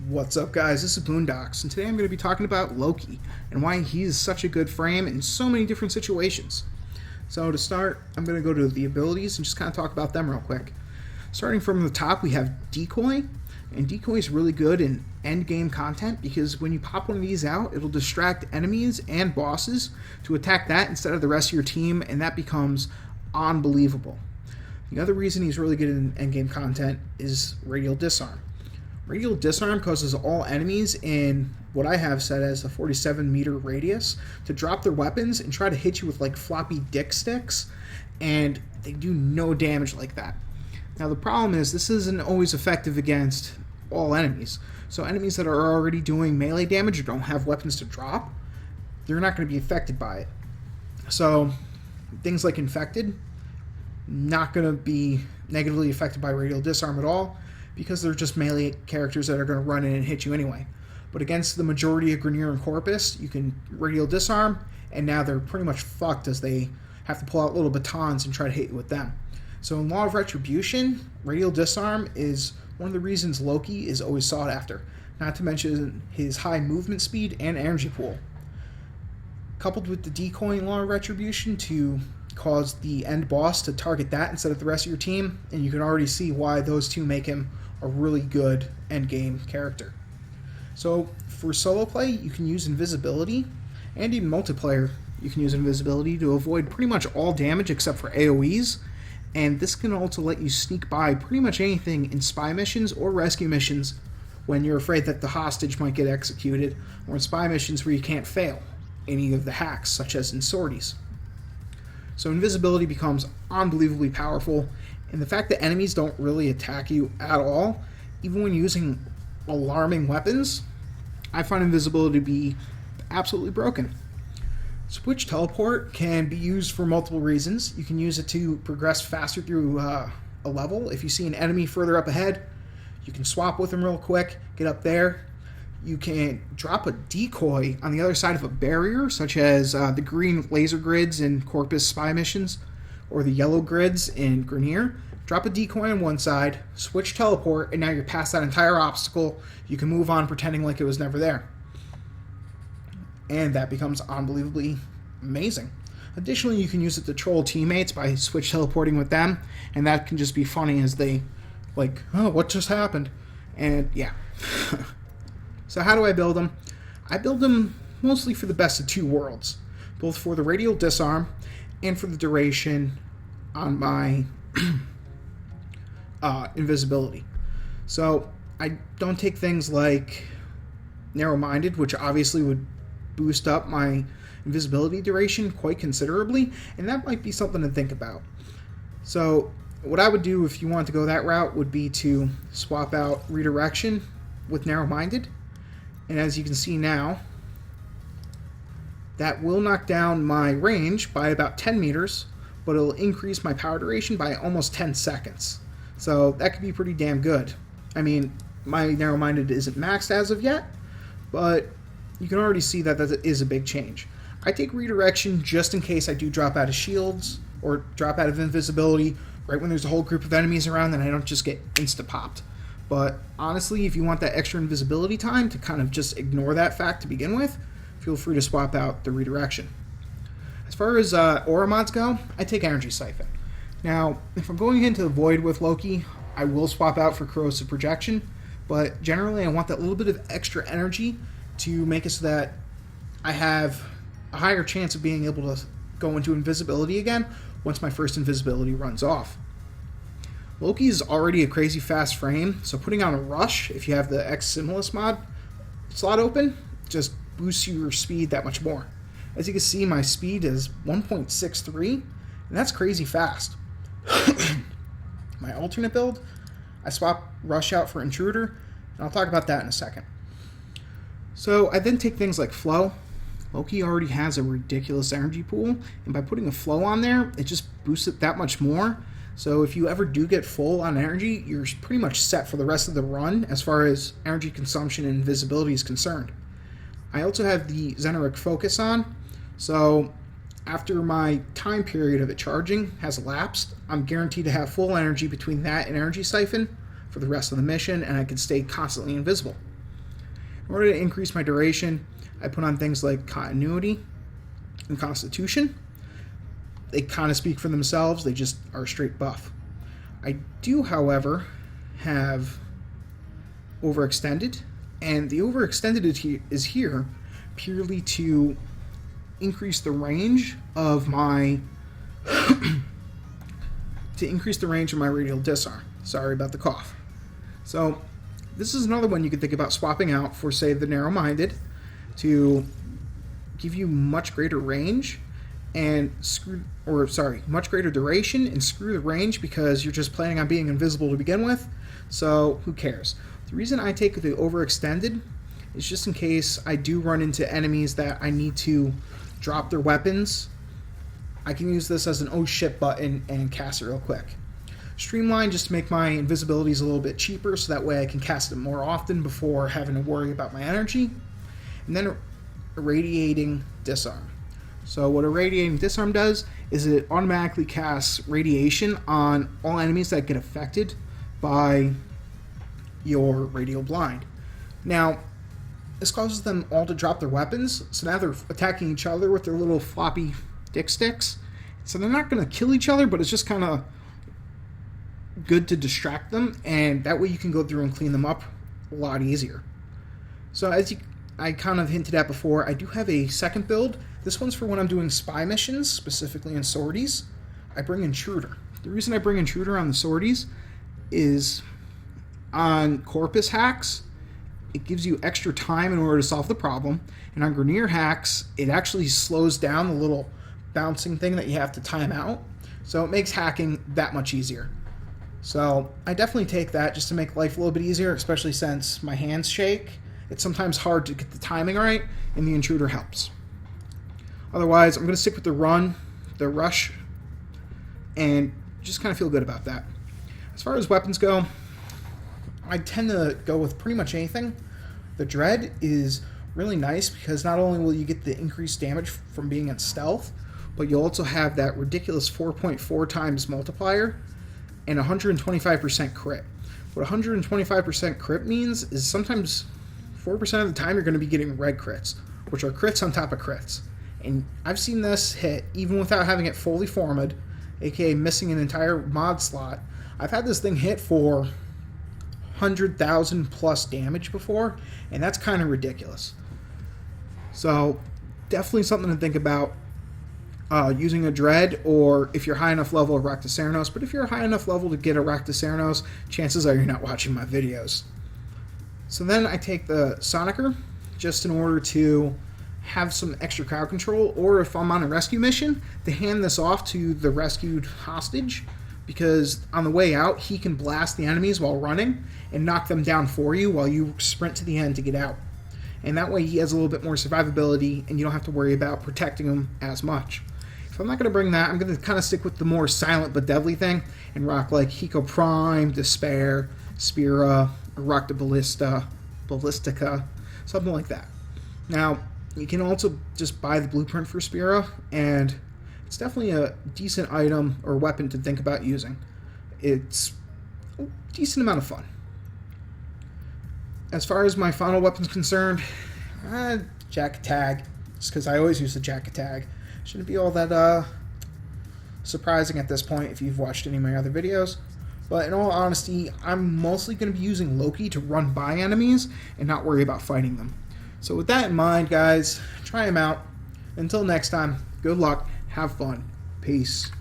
What's up, guys? This is Boondocks, and today I'm going to be talking about Loki and why he is such a good frame in so many different situations. So to start, I'm going to go to the abilities and just kind of talk about them real quick. Starting from the top, we have Decoy, and Decoy is really good in endgame content because when you pop one of these out, it'll distract enemies and bosses to attack that instead of the rest of your team, and that becomes unbelievable. The other reason he's really good in endgame content is Radial Disarm. Radial Disarm causes all enemies in what I have set as a 47-meter radius to drop their weapons and try to hit you with like floppy dick sticks, and they do no damage like that. Now the problem is this isn't always effective against all enemies. So enemies that are already doing melee damage or don't have weapons to drop, they're not going to be affected by it. So things like Infected, not going to be negatively affected by Radial Disarm at all, because they're just melee characters that are going to run in and hit you anyway. But against the majority of Grenier and Corpus, you can Radial Disarm, and now they're pretty much fucked as they have to pull out little batons and try to hit you with them. So in Law of Retribution, Radial Disarm is one of the reasons Loki is always sought after, not to mention his high movement speed and energy pool. Coupled with the Decoy in Law of Retribution to cause the end boss to target that instead of the rest of your team, and you can already see why those two make him a really good endgame character. So for solo play, you can use invisibility, and even multiplayer, you can use invisibility to avoid pretty much all damage except for AoEs, and this can also let you sneak by pretty much anything in spy missions or rescue missions when you're afraid that the hostage might get executed, or in spy missions where you can't fail any of the hacks, such as in sorties. So invisibility becomes unbelievably powerful, and the fact that enemies don't really attack you at all, even when using alarming weapons, I find invisibility to be absolutely broken. Switch Teleport can be used for multiple reasons. You can use it to progress faster through a level. If you see an enemy further up ahead, you can swap with them real quick, get up there. You can drop a decoy on the other side of a barrier, such as the green laser grids in Corpus spy missions, or the yellow grids in Grenier. Drop a decoy on one side, switch teleport, and now you're past that entire obstacle. You can move on pretending like it was never there. And that becomes unbelievably amazing. Additionally, you can use it to troll teammates by switch teleporting with them, and that can just be funny as they, like, oh, what just happened? And yeah. So how do I build them? I build them mostly for the best of two worlds, both for the Radial Disarm and for the duration on my invisibility. So I don't take things like Narrow-Minded, which obviously would boost up my invisibility duration quite considerably, and that might be something to think about. So what I would do if you want to go that route would be to swap out Redirection with Narrow-Minded. And as you can see now, that will knock down my range by about 10 meters, but it'll increase my power duration by almost 10 seconds. So that could be pretty damn good. I mean, my Narrow-Minded isn't maxed as of yet, but you can already see that that is a big change. I take Redirection just in case I do drop out of shields or drop out of invisibility right when there's a whole group of enemies around, and I don't just get insta-popped. But honestly, if you want that extra invisibility time to kind of just ignore that fact to begin with, feel free to swap out the Redirection. As far as aura mods go, I take Energy Siphon. Now, if I'm going into the Void with Loki, I will swap out for Corrosive Projection, but generally I want that little bit of extra energy to make it so that I have a higher chance of being able to go into invisibility again once my first invisibility runs off. Loki is already a crazy fast frame, so putting on a Rush, if you have the X Similis mod slot open, just boosts your speed that much more. As you can see, my speed is 1.63, and that's crazy fast. My alternate build, I swap Rush out for Intruder, and I'll talk about that in a second. So I then take things like Flow. Loki already has a ridiculous energy pool, and by putting a Flow on there, it just boosts it that much more. So if you ever do get full on energy, you're pretty much set for the rest of the run as far as energy consumption and invisibility is concerned. I also have the Xeneric Focus on, so after my time period of it charging has elapsed, I'm guaranteed to have full energy between that and Energy Siphon for the rest of the mission, and I can stay constantly invisible. In order to increase my duration, I put on things like continuity and constitution. They kind of speak for themselves, they just are straight buff. I do, however, have overextended, and the overextended is here purely to increase the range of my radial disarm. Sorry about the cough. So this is another one you could think about swapping out for, say, the narrow-minded to give you much greater range and much greater duration and screw the range because you're just planning on being invisible to begin with. So who cares? The reason I take the overextended is just in case I do run into enemies that I need to drop their weapons. I can use this as an oh shit button and cast it real quick. Streamline just to make my invisibilities a little bit cheaper so that way I can cast it more often before having to worry about my energy. And then irradiating disarm. So what irradiating disarm does is it automatically casts radiation on all enemies that get affected by your radial blind. Now, this causes them all to drop their weapons, so now they're attacking each other with their little floppy dick sticks. So they're not going to kill each other, but it's just kind of good to distract them, and that way you can go through and clean them up a lot easier. So as I kind of hinted at before, I do have a second build. This one's for when I'm doing spy missions, specifically in sorties. I bring Intruder. The reason I bring Intruder on the sorties is on Corpus hacks, it gives you extra time in order to solve the problem, and on Grenier hacks, it actually slows down the little bouncing thing that you have to time out, so it makes hacking that much easier. So I definitely take that just to make life a little bit easier, especially since my hands shake. It's sometimes hard to get the timing right, and the Intruder helps. Otherwise, I'm going to stick with the run, the rush, and just kind of feel good about that. As far as weapons go, I tend to go with pretty much anything. The Dread is really nice because not only will you get the increased damage from being in stealth, but you'll also have that ridiculous 4.4 times multiplier and 125% crit. What 125% crit means is sometimes 4% of the time you're going to be getting red crits, which are crits on top of crits. And I've seen this hit even without having it fully formed, aka missing an entire mod slot. I've had this thing hit for 100,000 plus damage before, and that's kind of ridiculous. So definitely something to think about using a Dread, or if you're high enough level of Raktacernos. But if you're high enough level to get a Raktacernos, chances are you're not watching my videos. So then I take the Sonicer just in order to have some extra crowd control, or if I'm on a rescue mission, to hand this off to the rescued hostage, because on the way out, he can blast the enemies while running and knock them down for you while you sprint to the end to get out. And that way he has a little bit more survivability, and you don't have to worry about protecting him as much. If I'm not going to bring that, I'm going to kind of stick with the more silent but deadly thing and rock like Hiko Prime, Despair, Spira, or rock the Ballistica, something like that. Now, you can also just buy the blueprint for Spira, and it's definitely a decent item or weapon to think about using. It's a decent amount of fun. As far as my final weapon's concerned, Jack Tag, just because I always use the Jack Tag. Shouldn't be all that surprising at this point if you've watched any of my other videos. But in all honesty, I'm mostly going to be using Loki to run by enemies and not worry about fighting them. So with that in mind, guys, try them out. Until next time, good luck, have fun, peace.